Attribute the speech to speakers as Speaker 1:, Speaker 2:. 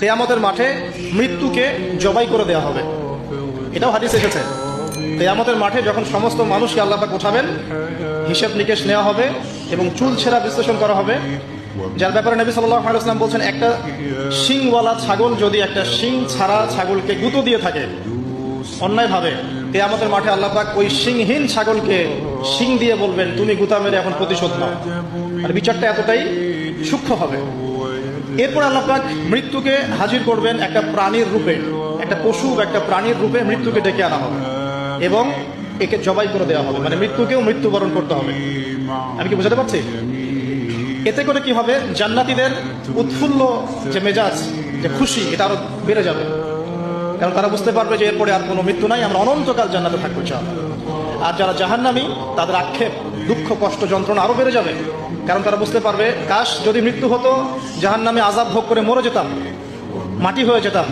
Speaker 1: কিয়ামতের মাঠে মৃত্যুকে জবাই করে দেওয়া হবে। এটাও হাদিসে এসেছে। কিয়ামতের মাঠে যখন সমস্ত মানুষকে আল্লাহ পাক উঠাবেন, হিসাব নিকেশ নেওয়া হবে এবং চুল ছেঁড়া বিশ্লেষণ করা হবে, যার ব্যাপারে নবী সাল্লাল্লাহু আলাইহি ওয়াসাল্লাম বলছেন, একটা শিংওয়ালা ছাগল যদি একটা শিং ছাড়া ছাগলকে গুঁতো দিয়ে থাকে অন্যায়ভাবে, কিয়ামতের মাঠে আল্লাহ পাক ওই শিংহীন ছাগলকে শিং দিয়ে বলবেন, তুমি গুঁতা মেরে এখন প্রতিশোধ নাও। আর বিচারটা এতটাই সূক্ষ্ম হবে। এরপর আল্লাহ পাক মৃত্যুকে হাজির করবেন একটা প্রাণীর রূপে, একটা পশু, একটা প্রাণীর রূপে মৃত্যুকে ডেকে আনা হবে এবং একে জবাই করে দেওয়া হবে, মানে মৃত্যুকেও মৃত্যুবরণ করতে হবে। আমি কি বোঝাতে পারছি? এতে করে কি হবে, জান্নাতীদের উৎফুল্ল যে মেজাজ, যে খুশি, এটা আরো বেড়ে যাবে। কারণ তারা বুঝতে পারবে যে এরপরে আর কোনো মৃত্যু নাই, আমরা অনন্তকাল জান্নাতে থাকবো। আর যারা জাহান্নামী, তাদের আক্ষেপ, দুঃখ, কষ্ট, যন্ত্রণা আরো বেড়ে যাবে। কারণ তারা বুঝতে পারবে, কাশ যদি মৃত্যু হতো, জাহান্নামে আযাব ভোগ করে মরে যেতাম, মাটি হয়ে যেতাম।